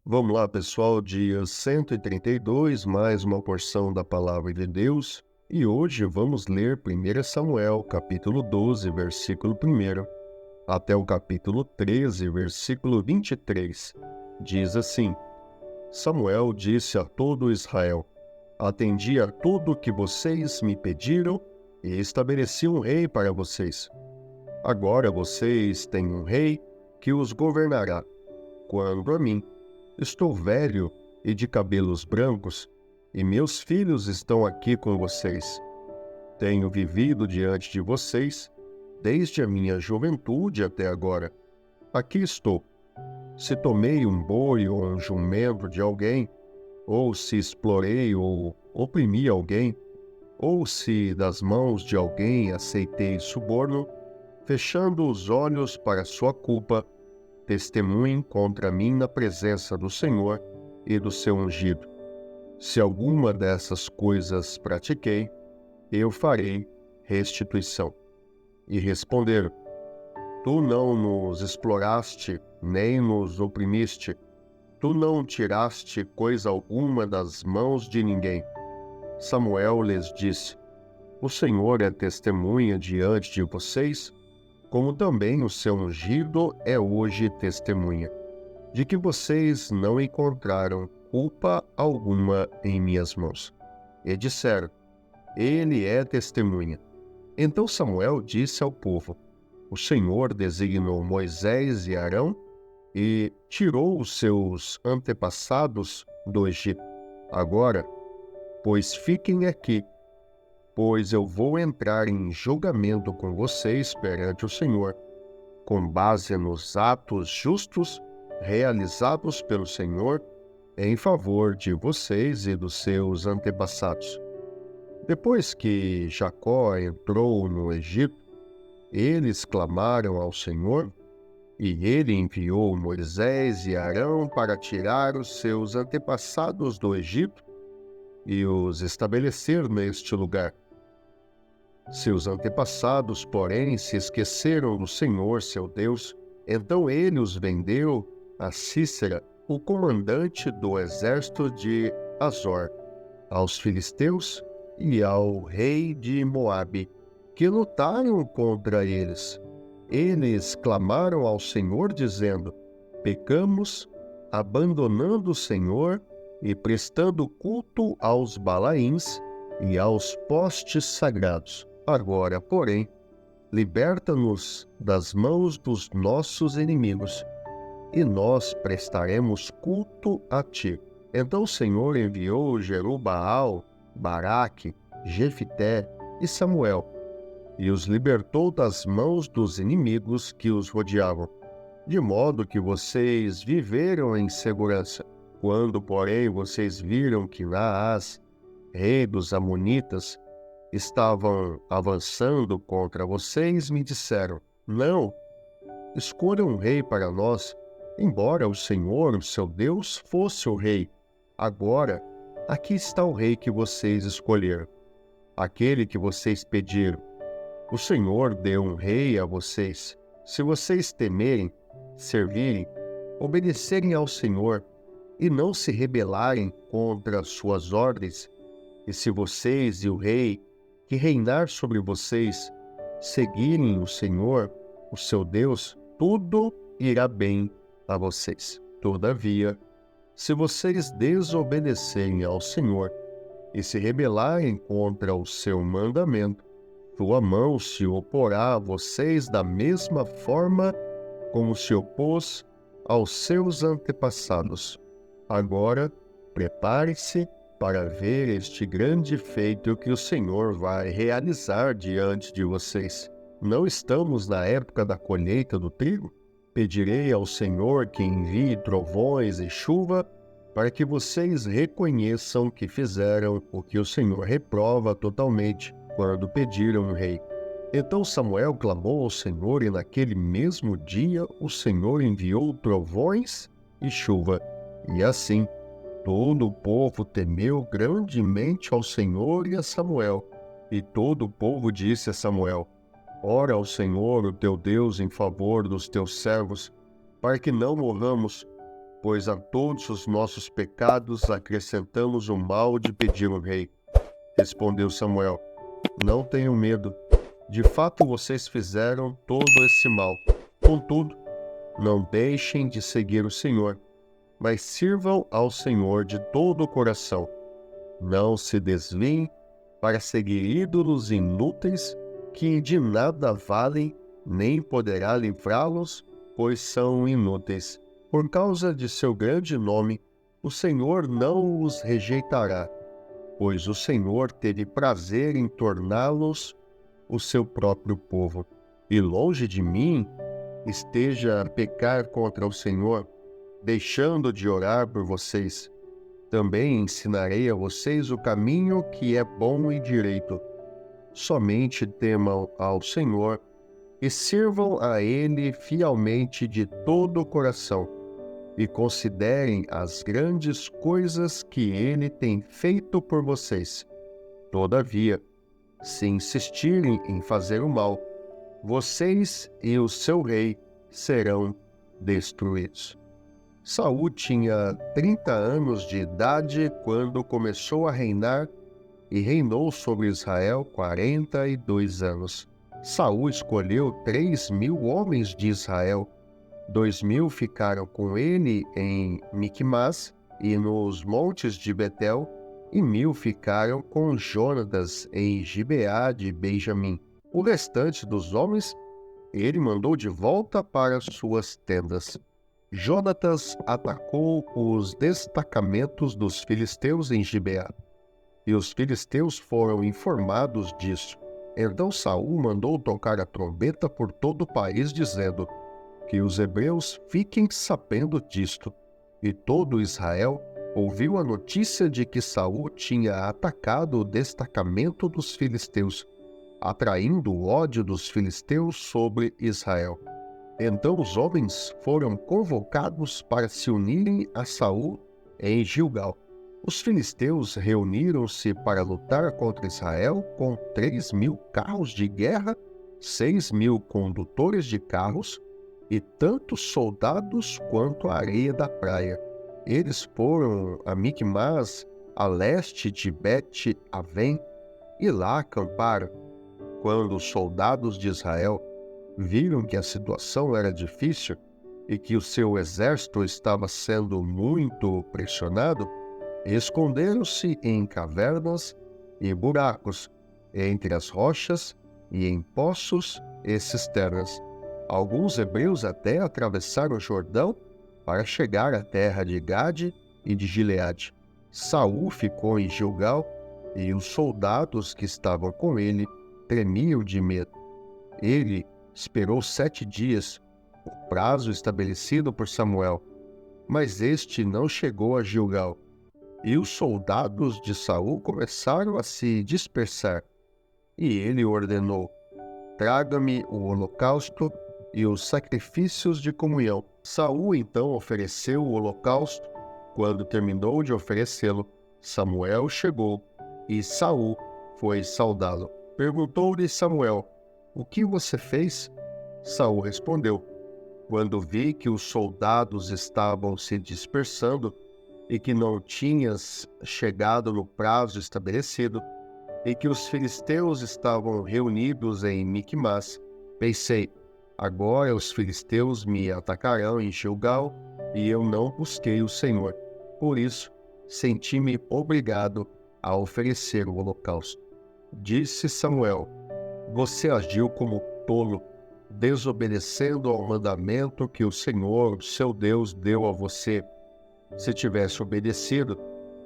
Vamos lá, pessoal, dia 132, mais uma porção da Palavra de Deus. E hoje vamos ler 1 Samuel, capítulo 12, versículo 1, até o capítulo 13, versículo 23. Diz assim: Samuel disse a todo Israel: Atendi a tudo que vocês me pediram e estabeleci um rei para vocês. Agora vocês têm um rei que os governará. Quanto a mim, estou velho e de cabelos brancos, e meus filhos estão aqui com vocês. Tenho vivido diante de vocês desde a minha juventude até agora. Aqui estou. Se tomei um boi ou um jumento de alguém, ou se explorei ou oprimi alguém, ou se das mãos de alguém aceitei suborno, fechando os olhos para sua culpa, testemunhem contra mim na presença do Senhor e do seu ungido. Se alguma dessas coisas pratiquei, eu farei restituição. E responderam: Tu não nos exploraste, nem nos oprimiste. Tu não tiraste coisa alguma das mãos de ninguém. Samuel lhes disse: O Senhor é testemunha diante de vocês, como também o seu ungido é hoje testemunha, de que vocês não encontraram culpa alguma em minhas mãos. E disseram: Ele é testemunha. Então Samuel disse ao povo: O Senhor designou Moisés e Arão e tirou os seus antepassados do Egito. Agora, pois fiquem aqui, pois eu vou entrar em julgamento com vocês perante o Senhor, com base nos atos justos realizados pelo Senhor em favor de vocês e dos seus antepassados. Depois que Jacó entrou no Egito, eles clamaram ao Senhor, e ele enviou Moisés e Arão para tirar os seus antepassados do Egito e os estabelecer neste lugar. Seus antepassados, porém, se esqueceram do Senhor, seu Deus. Então ele os vendeu a Sísera, o comandante do exército de Azor, aos filisteus e ao rei de Moabe, que lutaram contra eles. Eles clamaram ao Senhor, dizendo: Pecamos, abandonando o Senhor e prestando culto aos Balaíns e aos postes sagrados. Agora, porém, liberta-nos das mãos dos nossos inimigos, e nós prestaremos culto a ti. Então o Senhor enviou Jerubaal, Baraque, Jefité e Samuel, e os libertou das mãos dos inimigos que os rodeavam, de modo que vocês viveram em segurança. Quando, porém, vocês viram que Naás, rei dos Amonitas, estavam avançando contra vocês, me disseram: Não, escolha um rei para nós, embora o Senhor, o seu Deus, fosse o rei. Agora, aqui está o rei que vocês escolheram, aquele que vocês pediram. O Senhor deu um rei a vocês. Se vocês temerem, servirem, obedecerem ao Senhor e não se rebelarem contra suas ordens, e se vocês e o rei que reinar sobre vocês seguirem o Senhor, o seu Deus, tudo irá bem a vocês. Todavia, se vocês desobedecerem ao Senhor e se rebelarem contra o seu mandamento, sua mão se oporá a vocês da mesma forma como se opôs aos seus antepassados. Agora, prepare-se para ver este grande feito que o Senhor vai realizar diante de vocês. Não estamos na época da colheita do trigo? Pedirei ao Senhor que envie trovões e chuva para que vocês reconheçam que fizeram o que o Senhor reprova totalmente quando pediram um rei. Então Samuel clamou ao Senhor, e naquele mesmo dia o Senhor enviou trovões e chuva. E assim, todo o povo temeu grandemente ao Senhor e a Samuel. E todo o povo disse a Samuel: Ora ao Senhor, o teu Deus, em favor dos teus servos, para que não morramos, pois a todos os nossos pecados acrescentamos o mal de pedir um rei. Respondeu Samuel: Não tenham medo. De fato, vocês fizeram todo esse mal. Contudo, não deixem de seguir o Senhor, mas sirvam ao Senhor de todo o coração. Não se desviem para seguir ídolos inúteis que de nada valem, nem poderá livrá-los, pois são inúteis. Por causa de seu grande nome, o Senhor não os rejeitará, pois o Senhor teve prazer em torná-los o seu próprio povo. E longe de mim esteja a pecar contra o Senhor, deixando de orar por vocês. Também ensinarei a vocês o caminho que é bom e direito. Somente temam ao Senhor e sirvam a Ele fielmente de todo o coração, e considerem as grandes coisas que Ele tem feito por vocês. Todavia, se insistirem em fazer o mal, vocês e o seu rei serão destruídos. Saul tinha 30 anos de idade quando começou a reinar e reinou sobre Israel 42 anos. Saul escolheu 3.000 homens de Israel. 2.000 ficaram com ele em Miquimás e nos montes de Betel, e 1.000 ficaram com Jonatas em Gibeá de Benjamim. O restante dos homens ele mandou de volta para suas tendas. Jonatas atacou os destacamentos dos filisteus em Gibeá, e os filisteus foram informados disso. Então Saul mandou tocar a trombeta por todo o país, dizendo: que os hebreus fiquem sabendo disto. E todo Israel ouviu a notícia de que Saul tinha atacado o destacamento dos filisteus, atraindo o ódio dos filisteus sobre Israel. Então os homens foram convocados para se unirem a Saul em Gilgal. Os filisteus reuniram-se para lutar contra Israel com 3.000 carros de guerra, 6.000 condutores de carros e tantos soldados quanto a areia da praia. Eles foram a Miquimás, a leste de Bet-Avém, e lá acamparam. Quando os soldados de Israel viram que a situação era difícil e que o seu exército estava sendo muito pressionado, esconderam-se em cavernas e buracos, entre as rochas e em poços e cisternas. Alguns hebreus até atravessaram o Jordão para chegar à terra de Gade e de Gileade. Saul ficou em Gilgal e os soldados que estavam com ele tremiam de medo. Ele esperou 7 dias, o prazo estabelecido por Samuel, mas este não chegou a Gilgal. E os soldados de Saul começaram a se dispersar. E ele ordenou: traga-me o holocausto e os sacrifícios de comunhão. Saul então ofereceu o holocausto. Quando terminou de oferecê-lo, Samuel chegou e Saul foi saudá-lo. Perguntou-lhe Samuel: o que você fez? Saul respondeu: quando vi que os soldados estavam se dispersando e que não tinhas chegado no prazo estabelecido, e que os filisteus estavam reunidos em Miquimás, pensei: agora os filisteus me atacarão em Gilgal, e eu não busquei o Senhor. Por isso, senti-me obrigado a oferecer o holocausto. Disse Samuel: você agiu como tolo, desobedecendo ao mandamento que o Senhor, seu Deus, deu a você. Se tivesse obedecido,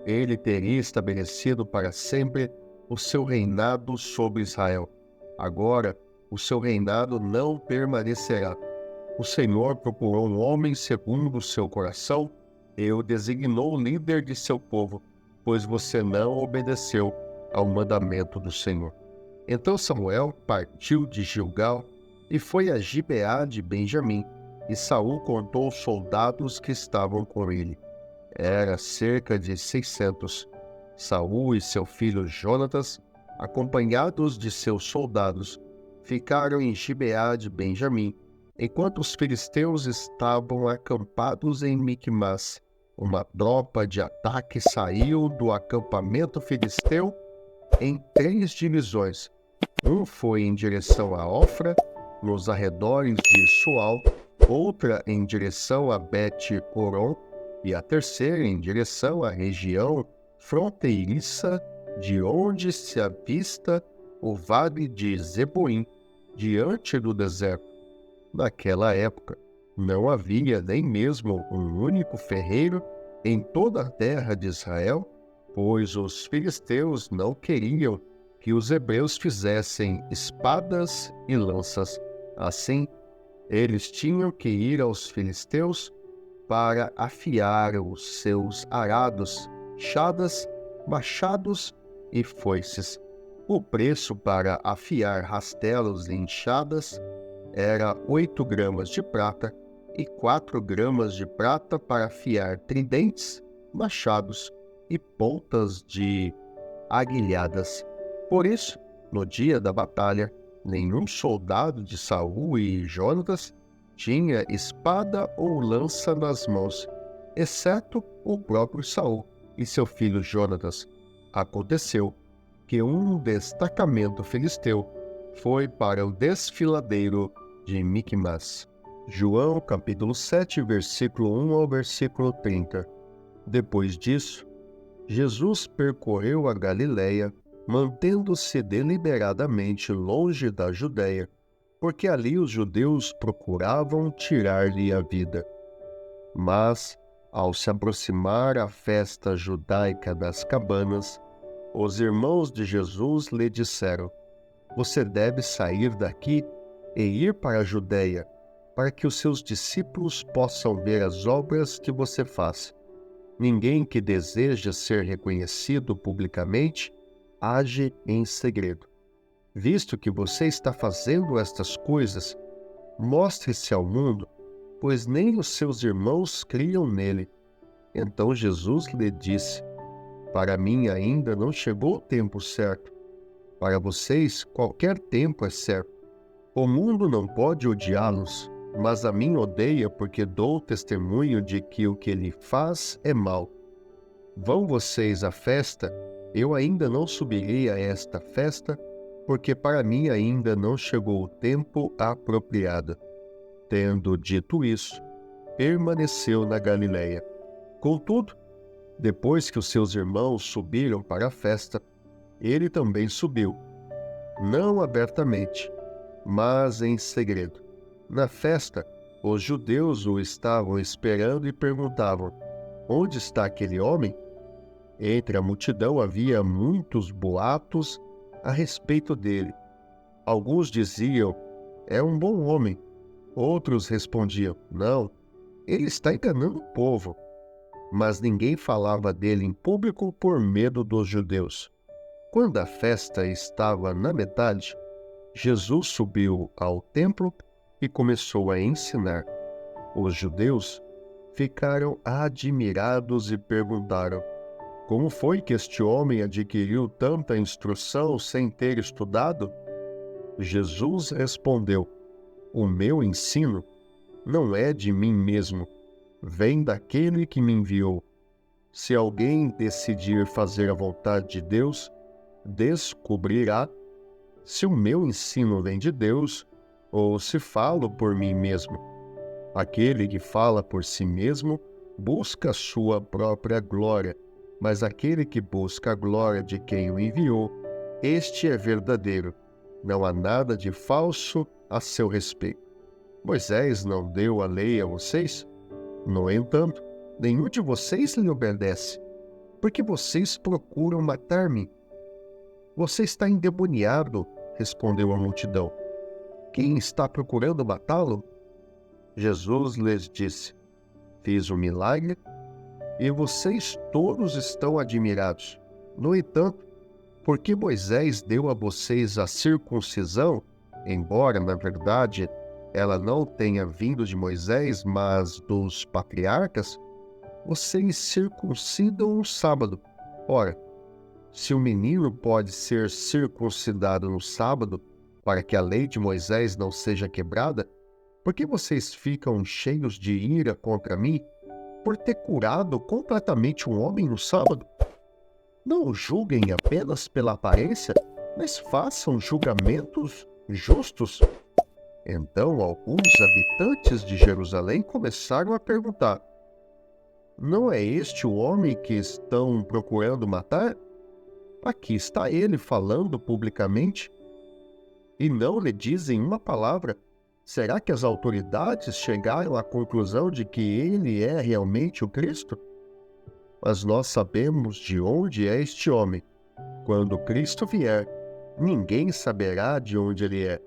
ele teria estabelecido para sempre o seu reinado sobre Israel. Agora, o seu reinado não permanecerá. O Senhor procurou um homem segundo o seu coração e o designou líder de seu povo, pois você não obedeceu ao mandamento do Senhor. Então Samuel partiu de Gilgal e foi a Gibeá de Benjamim, e Saul contou os soldados que estavam com ele. Era cerca de 600. Saul e seu filho Jonatas, acompanhados de seus soldados, ficaram em Gibeá de Benjamim, Enquanto os filisteus estavam acampados em Micmas, uma tropa de ataque saiu do acampamento filisteu em 3 divisões. Um foi em direção a Ofra, nos arredores de Sual, outra em direção a Bet-Horon e a terceira em direção à região fronteiriça, de onde se avista o vale de Zeboim, diante do deserto. Naquela época, não havia nem mesmo um único ferreiro em toda a terra de Israel, pois os filisteus não queriam que os hebreus fizessem espadas e lanças. Assim, eles tinham que ir aos filisteus para afiar os seus arados, enxadas, machados e foices. O preço para afiar rastelos e enxadas era 8 gramas de prata e 4 gramas de prata para afiar tridentes, machados e pontas de aguilhadas. Por isso, no dia da batalha, nenhum soldado de Saul e Jonatas tinha espada ou lança nas mãos, exceto o próprio Saul e seu filho Jonatas. Aconteceu que um destacamento filisteu foi para o desfiladeiro de Micmas. João capítulo 7, versículo 1 ao versículo 30. Depois disso, Jesus percorreu a Galiléia, mantendo-se deliberadamente longe da Judéia, porque ali os judeus procuravam tirar-lhe a vida. Mas, ao se aproximar a festa judaica das cabanas, os irmãos de Jesus lhe disseram: "Você deve sair daqui e ir para a Judéia, para que os seus discípulos possam ver as obras que você faz. Ninguém que deseja ser reconhecido publicamente age em segredo. Visto que você está fazendo estas coisas, mostre-se ao mundo, pois nem os seus irmãos criam nele." Então Jesus lhe disse: "Para mim ainda não chegou o tempo certo. Para vocês, qualquer tempo é certo. O mundo não pode odiá-los, mas a mim odeia porque dou testemunho de que o que ele faz é mal. Vão vocês à festa? Eu ainda não subirei a esta festa, porque para mim ainda não chegou o tempo apropriado." Tendo dito isso, permaneceu na Galiléia. Contudo, depois que os seus irmãos subiram para a festa, ele também subiu, não abertamente, mas em segredo. Na festa, os judeus o estavam esperando e perguntavam: "Onde está aquele homem?" Entre a multidão havia muitos boatos a respeito dele. Alguns diziam: "É um bom homem." Outros respondiam: "Não, ele está enganando o povo." Mas ninguém falava dele em público por medo dos judeus. Quando a festa estava na metade, Jesus subiu ao templo e começou a ensinar. Os judeus ficaram admirados e perguntaram: "Como foi que este homem adquiriu tanta instrução sem ter estudado?" Jesus respondeu: "O meu ensino não é de mim mesmo, vem daquele que me enviou. Se alguém decidir fazer a vontade de Deus, descobrirá se o meu ensino vem de Deus ou se falo por mim mesmo. Aquele que fala por si mesmo busca a sua própria glória, mas aquele que busca a glória de quem o enviou, este é verdadeiro. Não há nada de falso a seu respeito. Moisés não deu a lei a vocês? No entanto, nenhum de vocês lhe obedece, porque vocês procuram matar-me." "Você está endemoniado", respondeu a multidão. "Quem está procurando matá-lo?" Jesus lhes disse: "Fiz um milagre e vocês todos estão admirados. No entanto, porque Moisés deu a vocês a circuncisão, embora, na verdade, ela não tenha vindo de Moisés, mas dos patriarcas, vocês circuncidam no sábado. Ora, se o menino pode ser circuncidado no sábado, para que a lei de Moisés não seja quebrada, Por que vocês ficam cheios de ira contra mim por ter curado completamente um homem no sábado? Não o julguem apenas pela aparência, mas façam julgamentos justos. Então alguns habitantes de Jerusalém começaram a perguntar: não é este o homem que estão procurando matar? Aqui está ele falando publicamente e não lhe dizem uma palavra. Será que as autoridades chegaram à conclusão de que ele é realmente o Cristo? Mas nós sabemos de onde é este homem. Quando Cristo vier, ninguém saberá de onde ele é.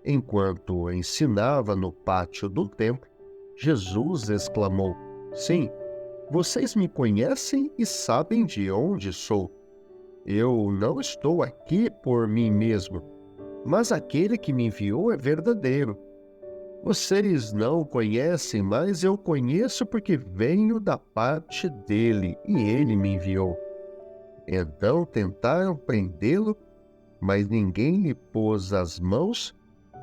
Enquanto ensinava no pátio do templo, Jesus exclamou: sim, vocês me conhecem e sabem de onde sou. Eu não estou aqui por mim mesmo, mas aquele que me enviou é verdadeiro. Vocês não o conhecem, mas eu conheço porque venho da parte dele e ele me enviou. Então tentaram prendê-lo, mas ninguém lhe pôs as mãos,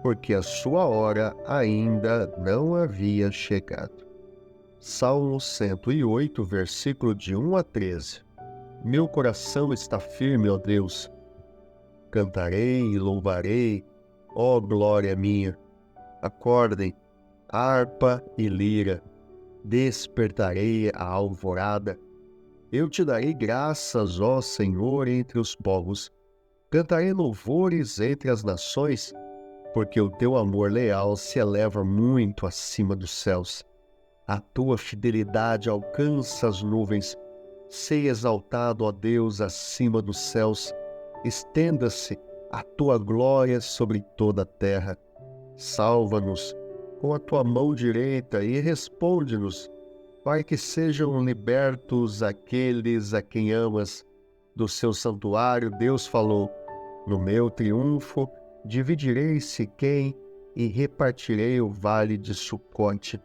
porque a sua hora ainda não havia chegado. Salmo 108, versículo de 1 a 13. Meu coração está firme, ó Deus. Cantarei e louvarei, ó glória minha. Acordem, harpa e lira, despertarei a alvorada. Eu te darei graças, ó Senhor, entre os povos. Cantarei louvores entre as nações, porque o teu amor leal se eleva muito acima dos céus. A tua fidelidade alcança as nuvens. Sei exaltado, ó Deus, acima dos céus. Estenda-se a tua glória sobre toda a terra. Salva-nos com a tua mão direita e responde-nos, para que sejam libertos aqueles a quem amas. Do seu santuário Deus falou: no meu triunfo dividirei Siquém e repartirei o vale de Sucote.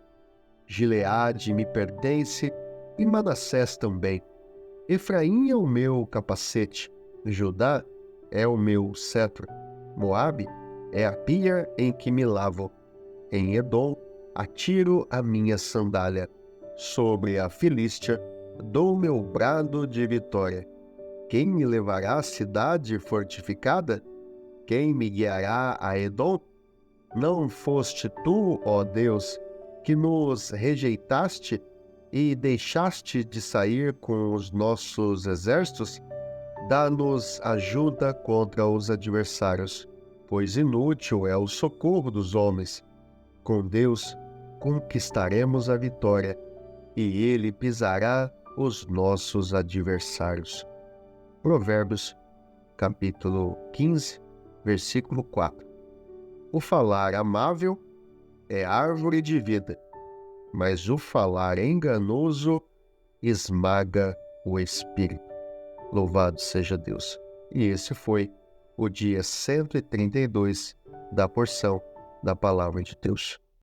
Gileade me pertence e Manassés também. Efraim é o meu capacete, Judá é o meu cetro, Moabe é a pia em que me lavo. Em Edom atiro a minha sandália. Sobre a Filístia dou meu brado de vitória. Quem me levará à cidade fortificada? Quem me guiará a Edom? Não foste tu, ó Deus, que nos rejeitaste e deixaste de sair com os nossos exércitos? Dá-nos ajuda contra os adversários, pois inútil é o socorro dos homens. Com Deus conquistaremos a vitória, e Ele pisará os nossos adversários. Provérbios, capítulo 15, versículo 4. O falar amável é árvore de vida, mas o falar enganoso esmaga o espírito. Louvado seja Deus. E esse foi o dia 132 da porção da Palavra de Deus.